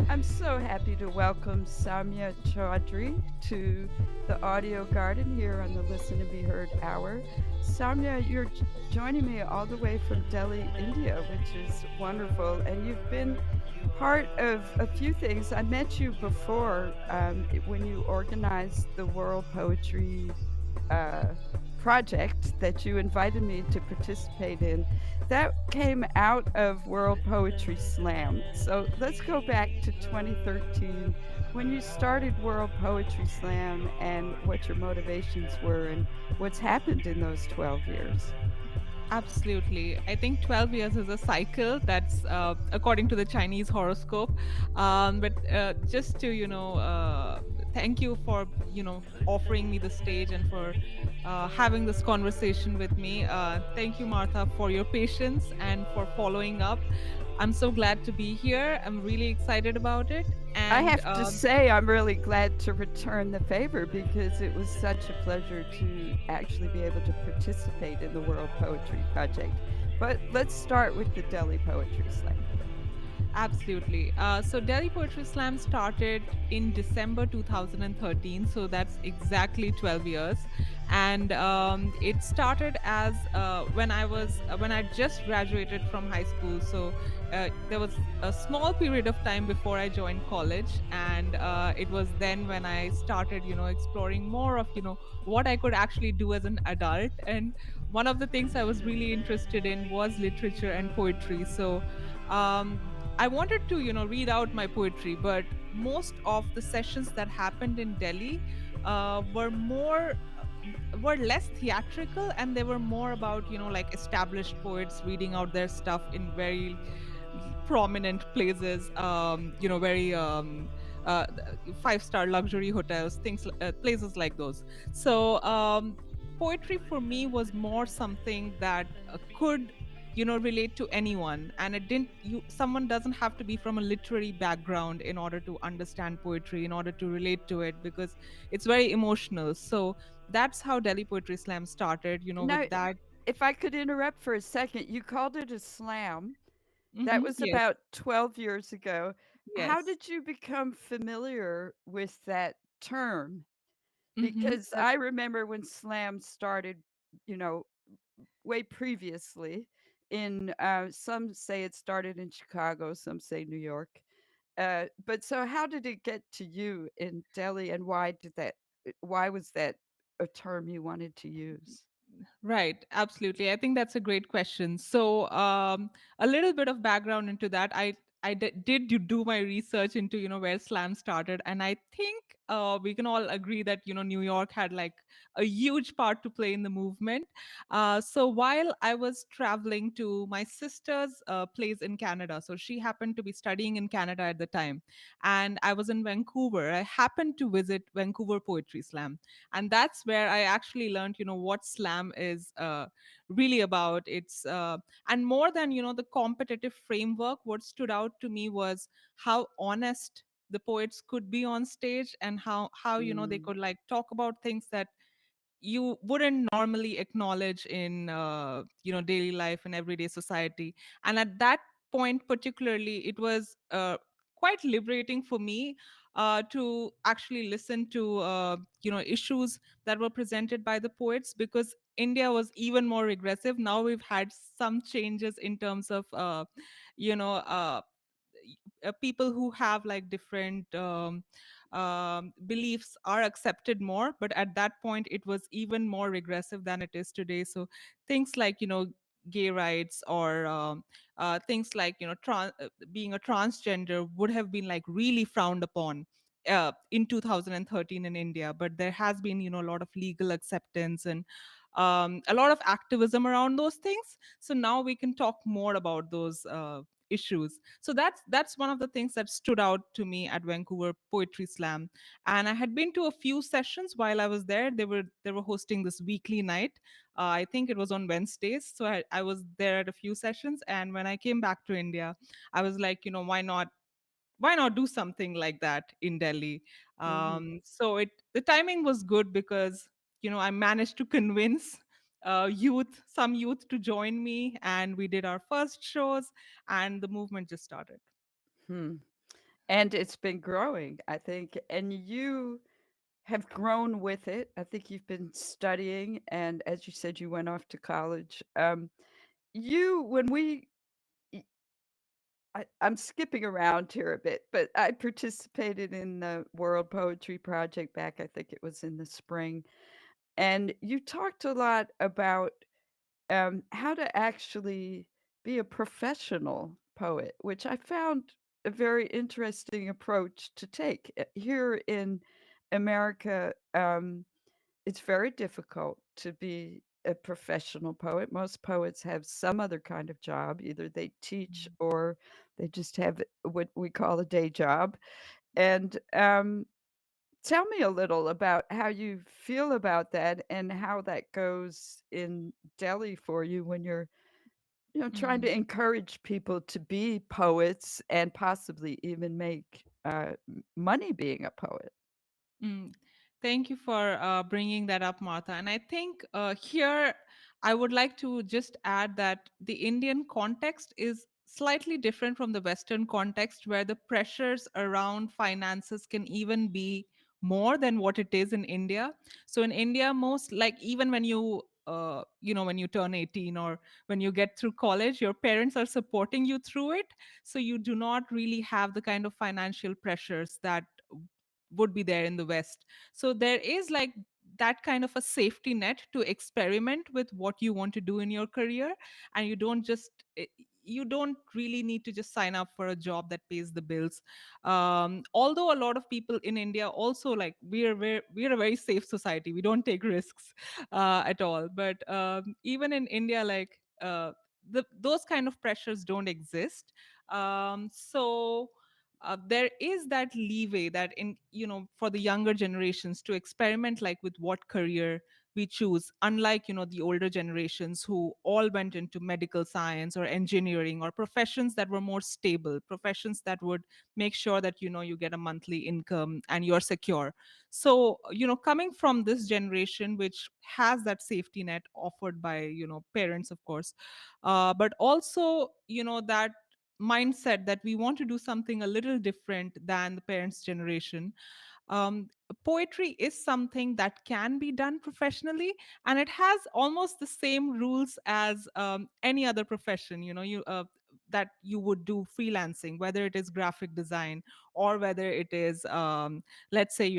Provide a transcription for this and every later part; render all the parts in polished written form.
I'm so happy to welcome Saumya Choudhury to the Audio Garden here on the Listen and Be Heard Hour. Saumya, you're joining me all the way from Delhi, India, which is wonderful. And you've been part of a few things. I met you before when you organized the World Poetry uh, project that you invited me to participate in. That came out of World Poetry Slam. So let's go back to 2013 when you started World Poetry Slam and what your motivations were and what's happened in those 12 years. Absolutely. I think 12 years is a cycle that's according to the Chinese horoscope. But just to, thank you for, offering me the stage and for having this conversation with me. Thank you, Martha, for your patience and for following up. I'm so glad to be here. I'm really excited about it. I And have to say, I'm really glad to return the favor because it was such a pleasure to actually be able to participate in the World Poetry Project. But let's start with the Delhi Poetry Slam. Absolutely. So Delhi Poetry Slam started in December 2013. So that's exactly 12 years. And it started as when I just graduated from high school. So there was a small period of time before I joined college. And it was then when I started, exploring more of, what I could actually do as an adult. And one of the things I was really interested in was literature and poetry. So I wanted to, read out my poetry, but most of the sessions that happened in Delhi were less theatrical, and they were more about, like established poets reading out their stuff in very prominent places, very five-star luxury hotels, places like those. So poetry for me was more something that could relate to anyone, and it didn't you someone doesn't have to be from a literary background in order to understand poetry, in order to relate to it, because it's very emotional. So that's how Delhi Poetry Slam started, Now, with that. if I could interrupt for a second, you called it a slam. That was Yes. about 12 years ago. How Yes. did you become familiar with that term? Because That's I remember when slam started, you know, way previously in, some say it started in Chicago, some say New York. But so how did it get to you in Delhi and why was that a term you wanted to use? right, absolutely. I think that's a great question. So, a little bit of background into that. Did you do my research into where slam started, and I think we can all agree that New York had like a huge part to play in the movement. So while I was traveling to my sister's place in Canada, so she happened to be studying in Canada at the time, and I was in Vancouver. I happened to visit Vancouver Poetry Slam, and that's where I actually learned what slam is really about. It's And more than the competitive framework, what stood out to me was how honest the poets could be on stage, and how they Mm, could like talk about things that you wouldn't normally acknowledge in daily life and everyday society. And at that point particularly, it was quite liberating for me to actually listen to issues that were presented by the poets, because India was even more regressive. Now we've had some changes in terms of you know uh, people who have like different beliefs are accepted more, but at that point it was even more regressive than it is today. So things like gay rights, or things like being a transgender would have been like really frowned upon in 2013 in India. But there has been a lot of legal acceptance and a lot of activism around those things. So now we can talk more about those issues. So that's one of the things that stood out to me at Vancouver Poetry Slam. And I had been to a few sessions while I was there. They were hosting this weekly night. I think it was on Wednesdays. So I was there at a few sessions. And when I came back to India, I was like, why not do something like that in Delhi? mhm. So the timing was good, because I managed to convince some youth to join me, and we did our first shows, and the movement just started. Hmm. And it's been growing, I think, and you have grown with it. I think you've been studying, and as you said, you went off to college. You when we I'm skipping around here a bit, but I participated in the World Poetry Project back, I think it was in the spring, and you talked a lot about how to actually be a professional poet, which I found a very interesting approach to take. Here in America, it's very difficult to be a professional poet. Most poets have some other kind of job. Either they teach or they just have what we call a day job. And tell me a little about how you feel about that and how that goes in Delhi for you when you're, trying to Mm. encourage people to be poets and possibly even make money being a poet. Mm. Thank you for bringing that up, Martha. And I think here I would like to just add that the Indian context is slightly different from the Western context, where the pressures around finances can even be more than what it is in India. So in India, most like even when when you turn 18 or when you get through college, your parents are supporting you through it. So you do not really have the kind of financial pressures that would be there in the West. So there is like that kind of a safety net to experiment with what you want to do in your career, and you don't really need to just sign up for a job that pays the bills. Although a lot of people in India also, like, we're a very safe society, we don't take risks at all. But even in India, like, those kind of pressures don't exist. So there is that leeway that in for the younger generations to experiment, like, with what career we choose, unlike the older generations who all went into medical science or engineering or professions that were more stable, professions that would make sure that you get a monthly income and you're secure. So coming from this generation, which has that safety net offered by parents, of course, but also that mindset that we want to do something a little different than the parents' generation. um, Poetry is something that can be done professionally, and it has almost the same rules as any other profession, that you would do freelancing, whether it is graphic design or whether it is, let's say,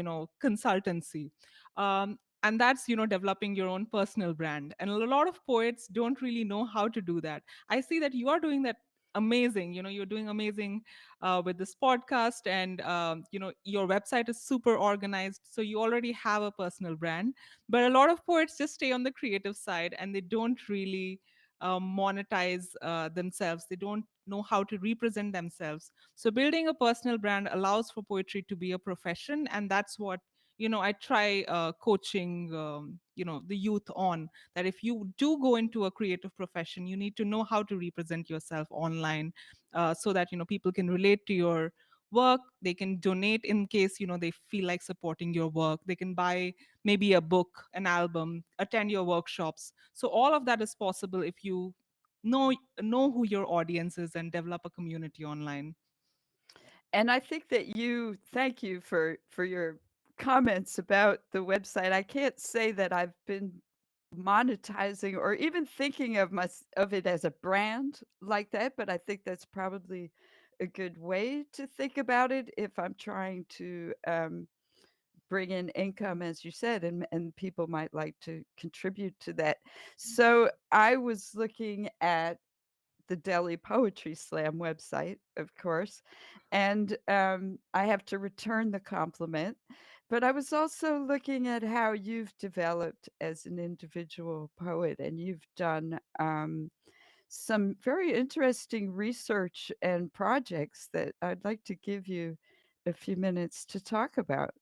consultancy. And that's developing your own personal brand, and a lot of poets don't really know how to do that. I see that you are doing that amazing. You're doing amazing with this podcast, and your website is super organized, so you already have a personal brand. But a lot of poets just stay on the creative side, and they don't really monetize themselves. They don't know how to represent themselves. So building a personal brand allows for poetry to be a profession, and that's what I try coaching the youth on, that if you do go into a creative profession, you need to know how to represent yourself online, so that people can relate to your work. They can donate in case they feel like supporting your work. They can buy maybe a book, an album, attend your workshops. So all of that is possible if you know know who your audience is and develop a community online. And I think that thank you for your comments about the website. I can't say that I've been monetizing or even thinking of it as a brand like that, but I think that's probably a good way to think about it if I'm trying to bring in income, as you said, and people might like to contribute to that. So I was looking at the Delhi Poetry Slam website, of course, and I have to return the compliment. But I was also looking at how you've developed as an individual poet, and you've done some very interesting research and projects that I'd like to give you a few minutes to talk about.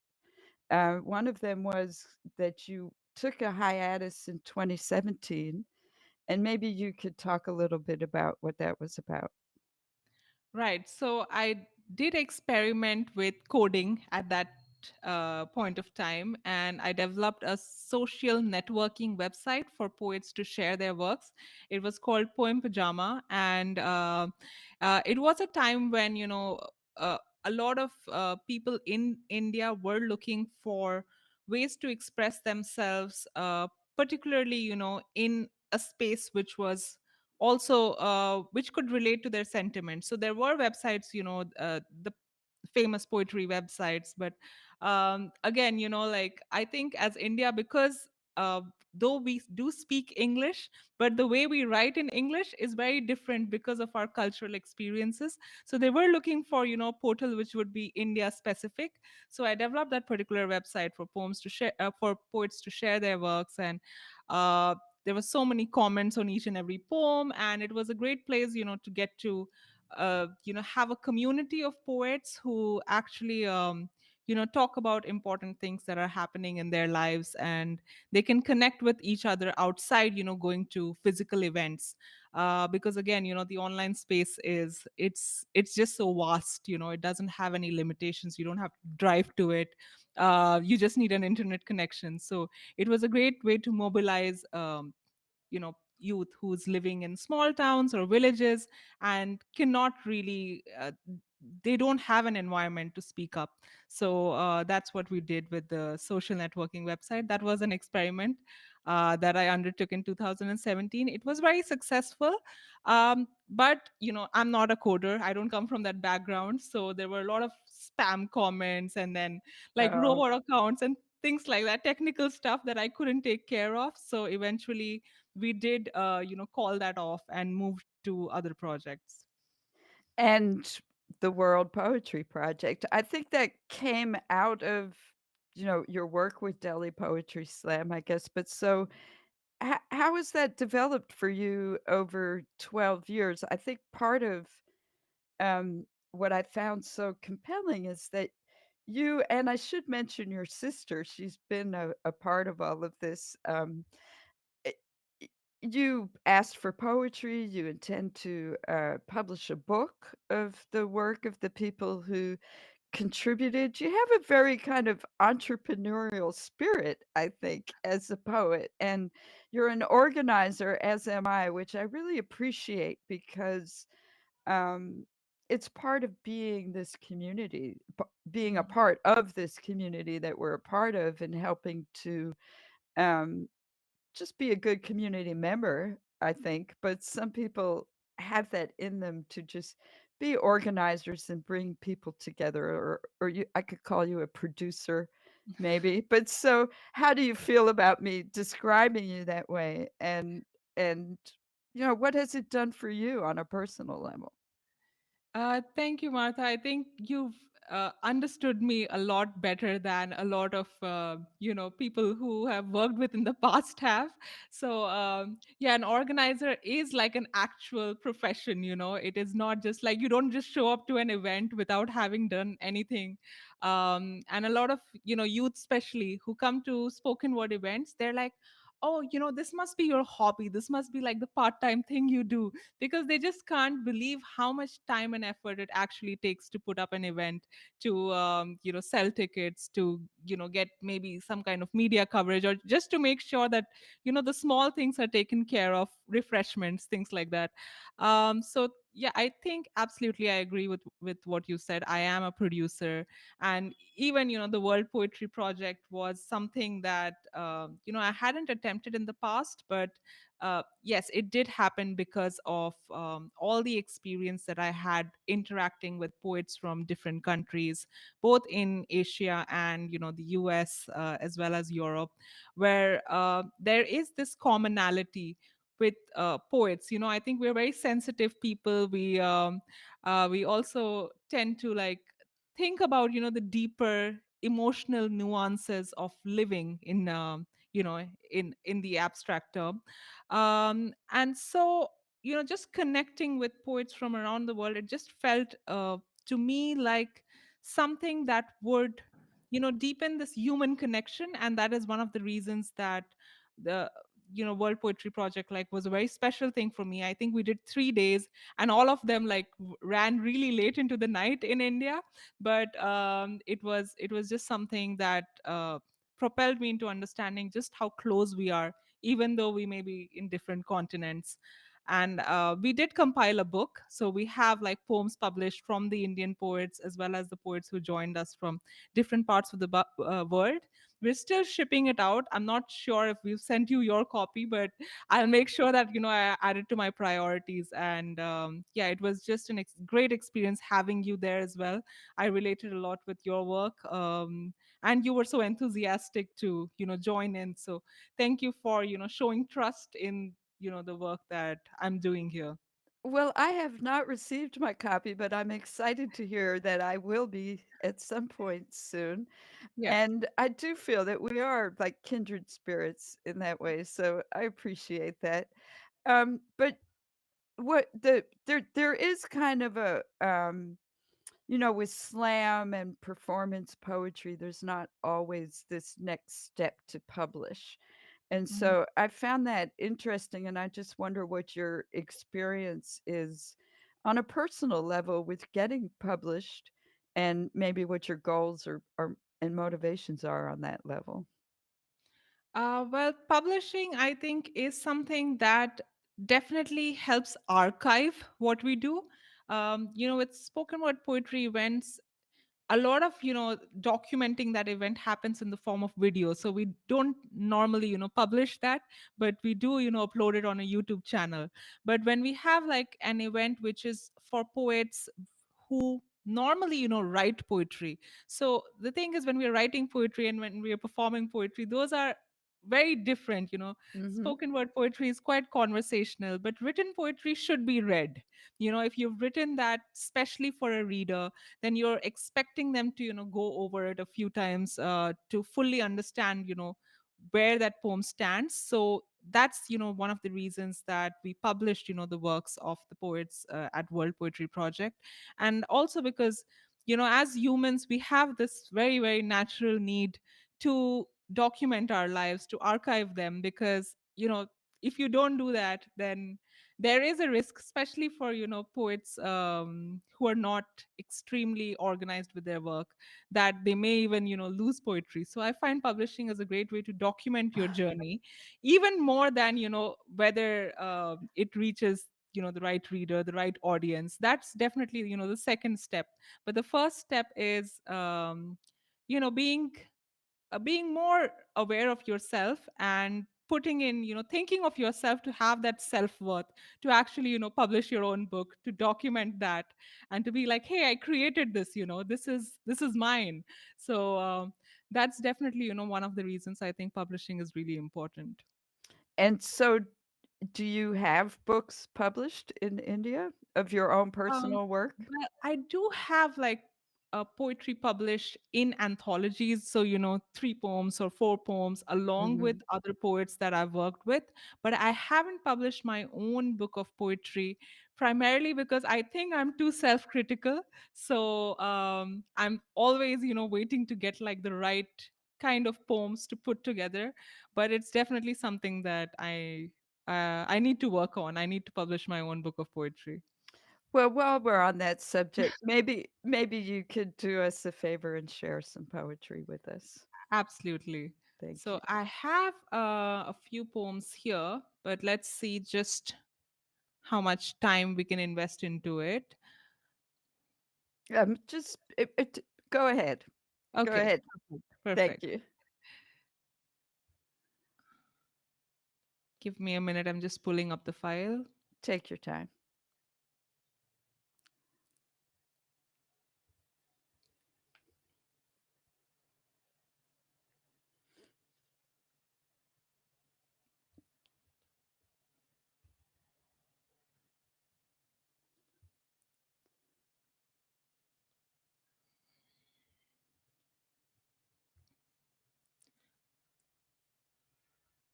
One of them was that you took a hiatus in 2017, and maybe you could talk a little bit about what that was about. Right. So I did experiment with coding at that point of time, and I developed a social networking website for poets to share their works. It was called Poem Pajama, and it was a time when, Uh, a lot of people in India were looking for ways to express themselves, particularly, in a space which was also which could relate to their sentiments. So there were websites, the famous poetry websites, but again, like, I think as India, because though we do speak English, but the way we write in English is very different because of our cultural experiences. So they were looking for, portal which would be India specific. So I developed that particular website for poems to share, for poets to share their works. And uh, there were so many comments on each and every poem, and it was a great place, to get to have a community of poets who actually talk about important things that are happening in their lives, and they can connect with each other outside, going to physical events. Because again, the online space it's just so vast. It doesn't have any limitations. You don't have to drive to it. You just need an internet connection. So it was a great way to mobilize youth who's living in small towns or villages and cannot really they don't have an environment to speak up. So that's what we did with the social networking website. That was an experiment that I undertook in 2017. It was very successful. But I'm not a coder. I don't come from that background. So there were a lot of spam comments, and then like Oh, robot accounts and things like that, technical stuff that I couldn't take care of. So eventually we did call that off and moved to other projects. and the World Poetry Project. I think that came out of, your work with Delhi Poetry Slam, I guess. But so, how has that developed for you over 12 years? I think part of what I found so compelling is that you, and I should mention your sister, she's been a part of all of this. i- y- you asked for poetry, you intend to publish a book of the work of the people who contributed. You have a very kind of entrepreneurial spirit, I think, as a poet. And you're an organizer, as am I, which I really appreciate because um, it's part of being this community, being a Mhm. part of this community that we're a part of, and helping to um, just be a good community member, I think. But some people have that in them to just be organizers and bring people together, or I could call you a producer, maybe. But so, how do you feel about me describing you that way? And what has it done for you on a personal level? Thank you, Martha. I think you've understood me a lot better than a lot of people who have worked with in the past have. So yeah, an organizer is like an actual profession. It is not just like you don't just show up to an event without having done anything. And a lot of youth, especially who come to spoken word events, they're like, oh, this must be your hobby. This must be like the part-time thing you do, because they just can't believe how much time and effort it actually takes to put up an event, to sell tickets, to get maybe some kind of media coverage, or just to make sure that the small things are taken care of, refreshments, things like that. So yeah, I think absolutely I agree with what you said. I am a producer, and even the World Poetry Project was something that I hadn't attempted in the past, but yes, it did happen because of all the experience that I had interacting with poets from different countries, both in Asia and the US, as well as Europe, where there is this commonality with poets. I think we're very sensitive people. We also tend to like think about the deeper emotional nuances of living in in the abstract term. And so just connecting with poets from around the world, it just felt to me like something that would deepen this human connection. And that is one of the reasons that the World Poetry Project like was a very special thing for me. I think we did 3 days, and all of them like ran really late into the night in India. But it was just something that propelled me into understanding just how close we are, even though we may be in different continents. And we did compile a book. So we have like poems published from the Indian poets as well as the poets who joined us from different parts of the world. We're still shipping it out. I'm not sure if we've sent you your copy, but I'll make sure that I add it to my priorities. And yeah, it was just an great experience having you there as well. I related a lot with your work, and you were so enthusiastic to join in. So thank you for showing trust in the work that I'm doing here. Well, I have not received my copy, but I'm excited to hear that I will be at some point soon. Yeah. And I do feel that we are like kindred spirits in that way, so I appreciate that. But what there is kind of a with slam and performance poetry, there's not always this next step to publish. And Mhm. so I found that interesting, and I just wonder what your experience is on a personal level with getting published, and maybe what your goals are and motivations are on that level. Well, publishing, I think, is something that definitely helps archive what we do. With spoken word poetry events, a lot of documenting that event happens in the form of video, so we don't normally publish that, but we do upload it on a YouTube channel. But when we have like an event which is for poets who normally write poetry, so the thing is, when we are writing poetry and when we are performing poetry, those are very different. Mhm. Spoken word poetry is quite conversational, but written poetry should be read. If you've written that specially for a reader, then you're expecting them to go over it a few times to fully understand where that poem stands. So that's one of the reasons that we published the works of the poets at World Poetry Project. And also because as humans, we have this very, very natural need to document our lives, to archive them, because if you don't do that, then there is a risk, especially for poets who are not extremely organized with their work, that they may even lose poetry. So I find publishing is a great way to document your journey, even more than whether it reaches the right reader, the right audience. That's definitely the second step. But the first step is you know being being more aware of yourself, and putting in thinking of yourself to have that self-worth, to actually publish your own book, to document that, and to be like, hey, I created this, this is mine. So that's definitely one of the reasons I think publishing is really important. And so do you have books published in India of your own Um, personal work? well, I do have like poetry published in anthologies. So, three poems or four poems along with Mhm. other poets that I've worked with. But I haven't published my own book of poetry, primarily because I think I'm too self critical. So, I'm always, waiting to get like the right kind of poems to put together. But it's definitely something that I need to work on. I need to publish my own book of poetry. Well, while we're on that subject, maybe you could do us a favor and share some poetry with us. Absolutely. Thank So you. I have a few poems here, but let's see just how much time we can invest into it. Just go ahead. Go Okay, ahead. perfect. Thank Perfect. you. Give me a minute. I'm just pulling up the file. Take your time.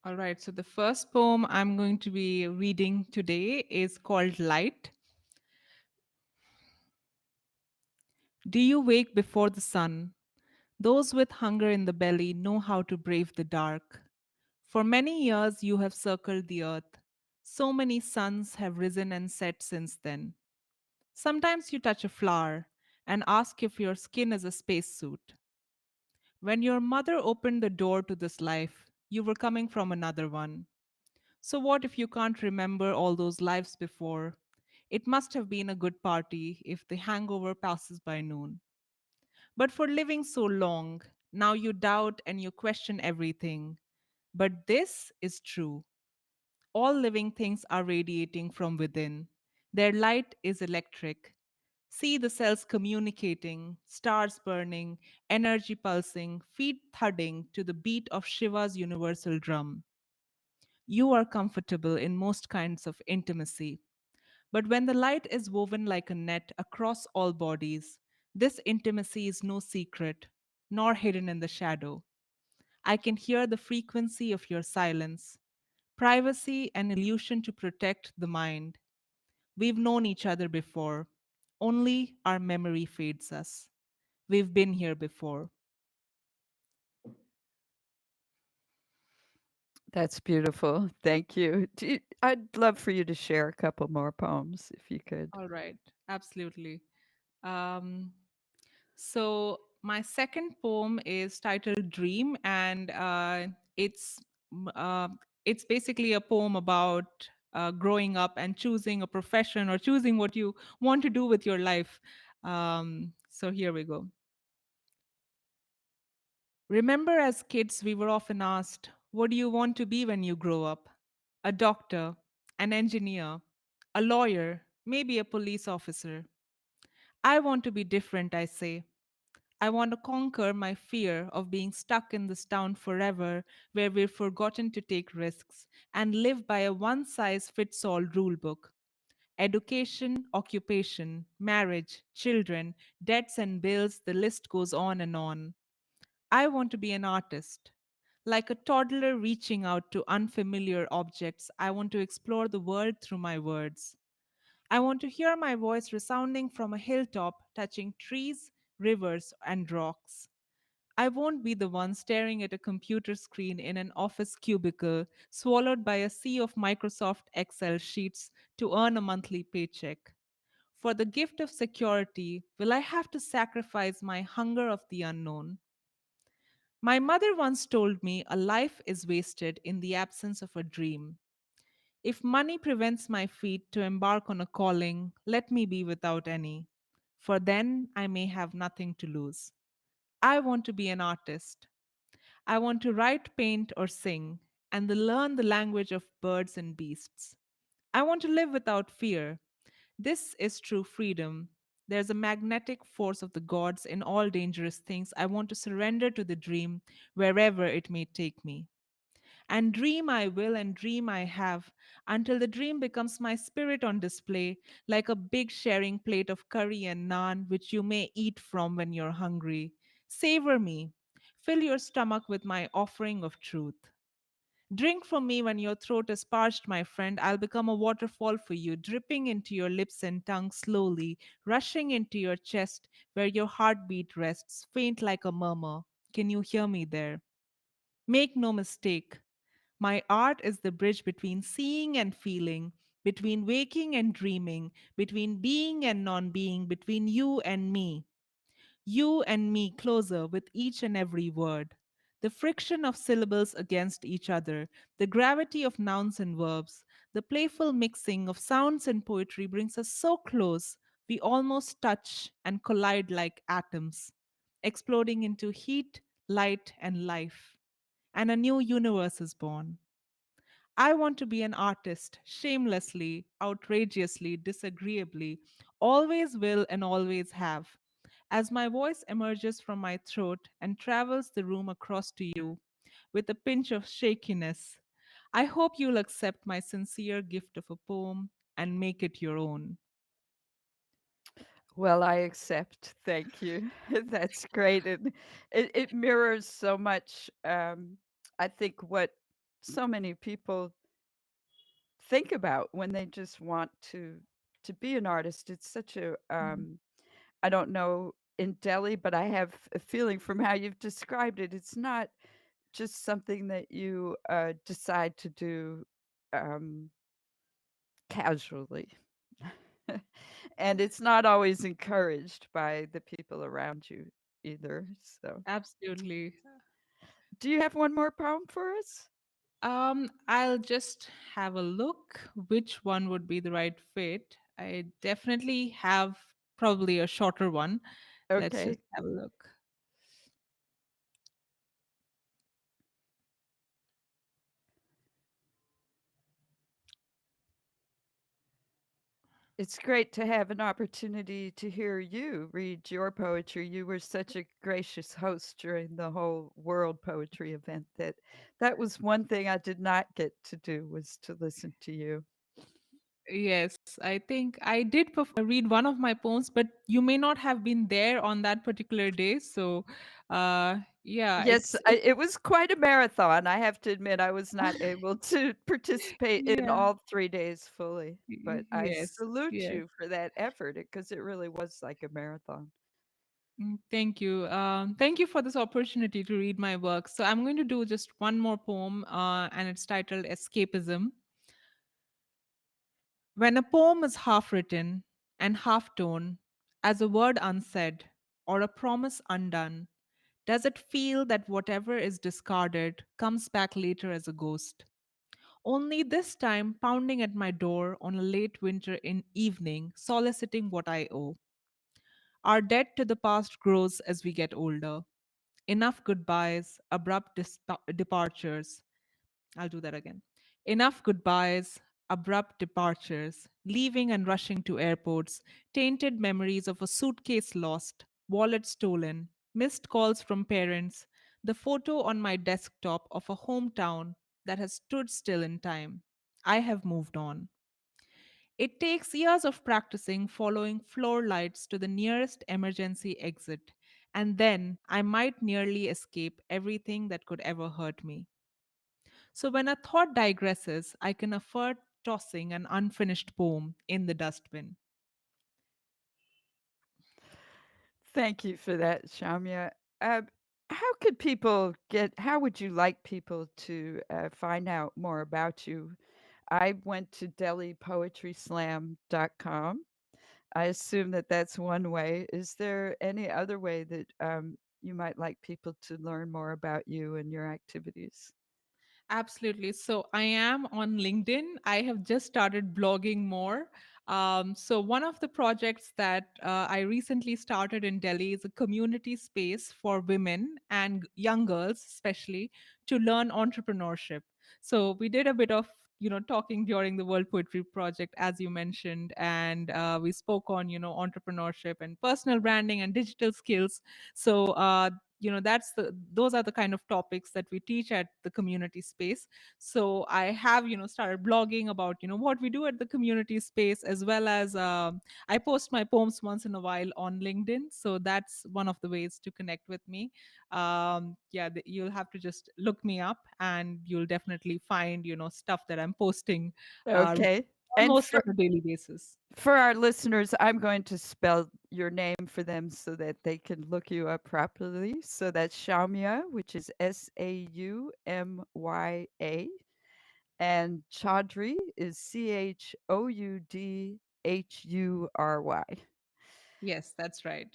All right. So the first poem I'm going to be reading today is called Light. Do you wake before the sun? Those with hunger in the belly know how to brave the dark. For many years you have circled the earth. So many suns have risen and set since then. Sometimes you touch a flower and ask if your skin is a spacesuit. When your mother opened the door to this life, you were coming from another one. So, what if you can't remember all those lives before? It must have been a good party if the hangover passes by noon. But for living so long, now you doubt and you question everything. But this is true. All living things are radiating from within. Their light is electric. See the cells communicating, stars burning, energy pulsing, feet thudding to the beat of Shiva's universal drum. You are comfortable in most kinds of intimacy. But when the light is woven like a net across all bodies, this intimacy is no secret, nor hidden in the shadow. I can hear the frequency of your silence, privacy and illusion to protect the mind. We've known each other before, only our memory fades us. We've been here before. That's beautiful. Thank you. I'd love for you to share a couple more poems if you could. All right, absolutely. Um, So my second poem is titled "Dream," and m- uh, it's basically a poem about growing up and choosing a profession or choosing what you want to do with your life. So here we go. Remember, as kids, we were often asked, "What do you want to be when you grow up?" A doctor, an engineer, a lawyer, maybe a police officer. I want to be different, I say. I want to conquer my fear of being stuck in this town forever where we've forgotten to take risks and live by a one size fits all rule book. Education, occupation, marriage, children, debts and bills, the list goes on and on. I want to be an artist. Like a toddler reaching out to unfamiliar objects, I want to explore the world through my words. I want to hear my voice resounding from a hilltop, touching trees, rivers, and rocks. I won't be the one staring at a computer screen in an office cubicle, swallowed by a sea of Microsoft Excel sheets to earn a monthly paycheck. For the gift of security, will I have to sacrifice my hunger of the unknown? My mother once told me a life is wasted in the absence of a dream. If money prevents my feet to embark on a calling, let me be without any, for then I may have nothing to lose. I want to be an artist. I want to write, paint, or sing, and to learn the language of birds and beasts. I want to live without fear. This is true freedom. There's a magnetic force of the gods in all dangerous things. I want to surrender to the dream wherever it may take me. And dream I will and dream I have until the dream becomes my spirit on display, like a big sharing plate of curry and naan, which you may eat from when you're hungry. Savor me. Fill your stomach with my offering of truth. Drink from me when your throat is parched, my friend. I'll become a waterfall for you, dripping into your lips and tongue slowly, rushing into your chest where your heartbeat rests, faint like a murmur. Can you hear me there? Make no mistake. My art is the bridge between seeing and feeling, between waking and dreaming, between being and non being, between you and me. You and me closer with each and every word. The friction of syllables against each other, the gravity of nouns and verbs, the playful mixing of sounds and poetry brings us so close we almost touch and collide like atoms, exploding into heat, light, and life. And a new universe is born. I want to be an artist, shamelessly, outrageously, disagreeably, always will and always have. As my voice emerges from my throat and travels the room across to you with a pinch of shakiness, I hope you'll accept my sincere gift of a poem and make it your own. Well, I accept. Thank you. That's great. And it mirrors so much, I think, what so many people think about when they just want to be an artist. It's such a Mhm. I don't know in Delhi, but I have a feeling from how you've described it, it's not just something that you decide to do um, casually. And it's not always encouraged by the people around you either. So, Absolutely. do you have one more poem for us? I'll just have a look which one would be the right fit. I definitely have probably a shorter one. Let's Okay. just have a look. It's great to have an opportunity to hear you read your poetry. You were such a gracious host during the whole World Poetry event that that was one thing I did not get to do was to listen to you. Yes, I think I did read one of my poems, but you may not have been there on that particular day. So, yeah, Yes, it's it was quite a marathon. I have to admit I was not able to participate in yeah, all 3 days fully, but I yes, salute yes. you for that effort because it really was like a marathon. Thank you. Thank you for this opportunity to read my work. So I'm going to do just one more poem, and it's titled "Escapism." When a poem is half written and half torn, as a word unsaid or a promise undone, does it feel that whatever is discarded comes back later as a ghost? Only this time pounding at my door on a late winter evening, soliciting what I owe. Our debt to the past grows as we get older. Enough goodbyes, abrupt departures. I'll do that again. Enough goodbyes, abrupt departures, leaving and rushing to airports, tainted memories of a suitcase lost, wallet stolen, missed calls from parents, the photo on my desktop of a hometown that has stood still in time. I have moved on. It takes years of practicing following floor lights to the nearest emergency exit, and then I might nearly escape everything that could ever hurt me. So when a thought digresses, I can afford tossing an unfinished poem in the dustbin. Thank you for that, Shamya. How would you like people to find out more about you? I went to delhipoetryslam.com. I assume that that's one way. Is there any other way that you might like people to learn more about you and your activities? Absolutely. So I am on LinkedIn. I have just started blogging more. So one of the projects that I recently started in Delhi is a community space for women and young girls, especially, to learn entrepreneurship. So we did a bit of talking during the World Poetry Project, as you mentioned, and we spoke on entrepreneurship and personal branding and digital skills. So those are the kind of topics that we teach at the community space. So I have started blogging about what we do at the community space, as well as I post my poems once in a while on LinkedIn. So that's one of the ways to connect with me. Yeah, you'll have to just look me up and you'll definitely find stuff that I'm posting uh, Okay. And almost on a daily basis. for our listeners, I'm going to spell your name for them so that they can look you up properly. So that's Shaumya, which is Saumya, and Chaudhry is Choudhury. Yes, that's right.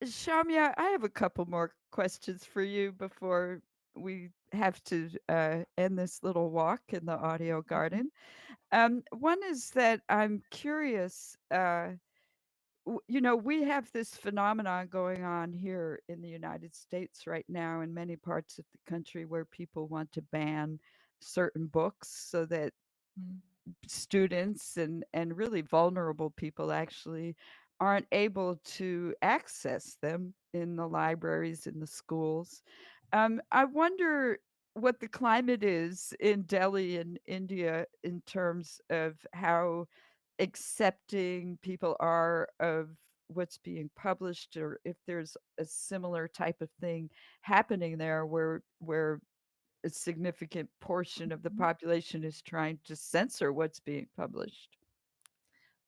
Shamya, I have a couple more questions for you before we have to end this little walk in the audio Mhm. garden. One is that I'm curious. We have this phenomenon going on here in the United States right now, in many parts of the country, where people want to ban certain books so that Mm. students and really vulnerable people actually aren't able to access them in the libraries in the schools. I wonder what the climate is in Delhi in India in terms of how accepting people are of what's being published, or if there's a similar type of thing happening there where a significant portion of the Mhm. population is trying to censor what's being published.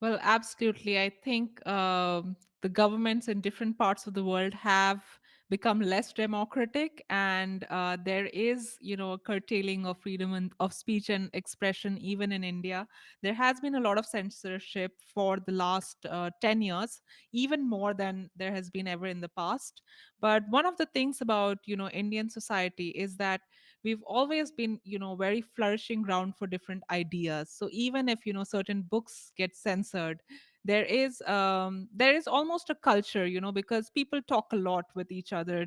Well, absolutely. I think the governments in different parts of the world have become less democratic, and there is, a curtailing of freedom of speech and expression, even in India. There has been a lot of censorship for the last 10 years, even more than there has been ever in the past. But one of the things about, Indian society is that we've always been, very flourishing ground for different ideas. So even if, certain books get censored, there is almost a culture, because people talk a lot with each other,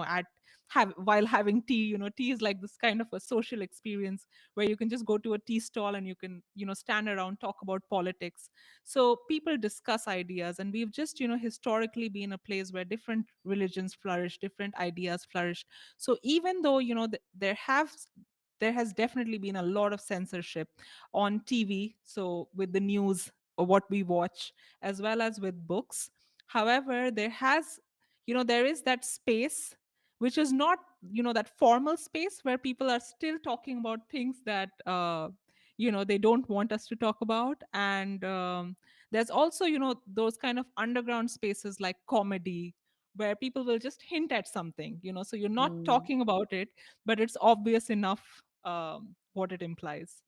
at have while having tea. Tea is like this kind of a social experience where you can just go to a tea stall and you can, stand around, talk about politics. So people discuss ideas, and we've just, historically been a place where different religions flourish, different ideas flourish. So even though, there has definitely been a lot of censorship on TV, so with the news or what we watch, as well as with books. However, there is that space which is not, that formal space where people are still talking about things that, they don't want us to talk about. And there's also, those kind of underground spaces like comedy, where people will just hint at something, so you're not Mm. talking about it, but it's obvious enough, what it implies.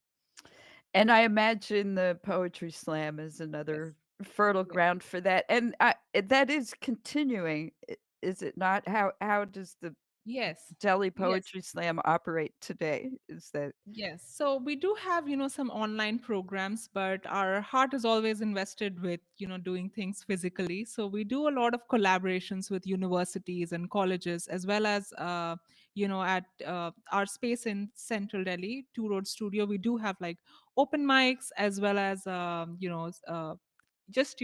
And I imagine the poetry slam is Yes. another fertile Yes. ground for that, and that is continuing, is it not? How does the Yes. Delhi Yes. Poetry Slam operate today? Is that Yes. So we do have, some online programs, but our heart is always invested with, doing things physically. So we do a lot of collaborations with universities and colleges, as well as, at our space in Central Delhi, Two Road Studio, we do have like open mics, as well as, just,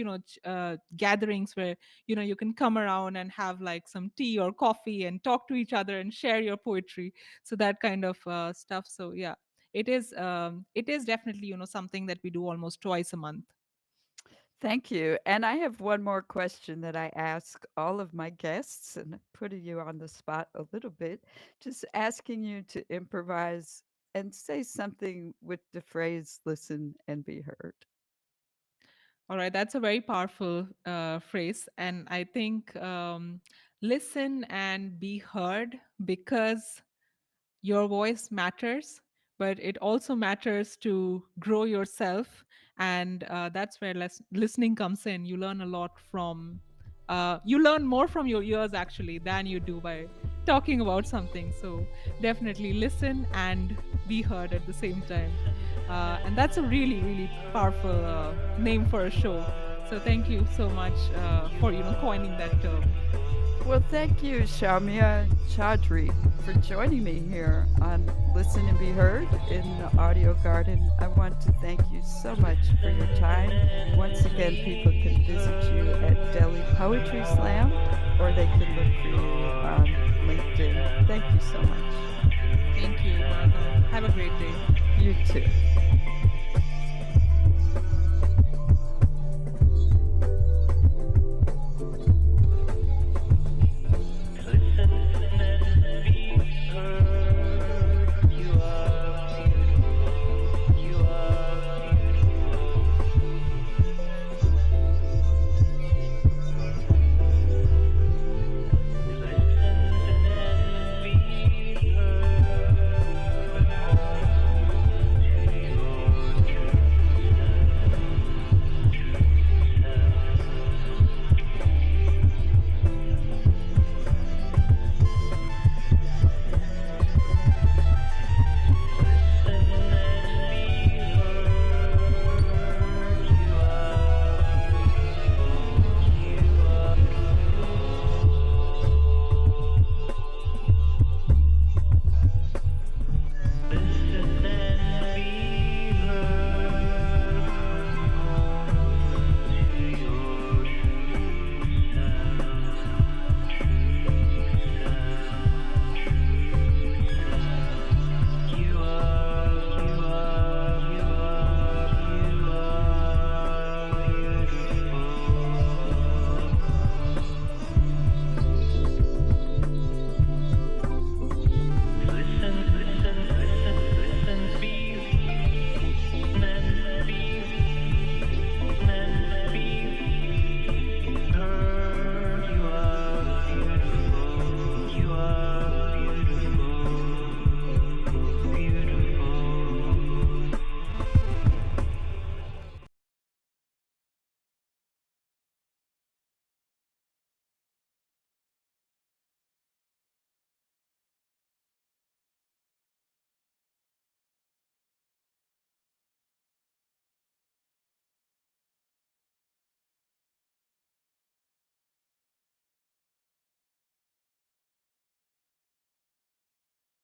gatherings where, you can come around and have like some tea or coffee and talk to each other and share your poetry. So that kind of stuff. So yeah, it is definitely, something that we do almost twice a month. Thank you. And I have one more question that I ask all of my guests, and putting you on the spot a little bit, just asking you to improvise and say something with the phrase listen and be heard. All right, that's a very powerful phrase, and I think, listen and be heard, because your voice matters, but it also matters to grow yourself. And that's where listening comes in. You learn more from your ears actually than you do by talking about something. So definitely listen and be heard at the same time. And that's a really, really powerful name for a show. So thank you so much for, coining that term. Well, thank you, Saumya Chaudhry, for joining me here on Listen and Be Heard in the Audio Garden. I want to thank you so much for your time. Once again, people can visit you at Delhi Poetry Slam, or they can look for you on LinkedIn. Thank you so much. Thank you, Martha. Have a great day. You too.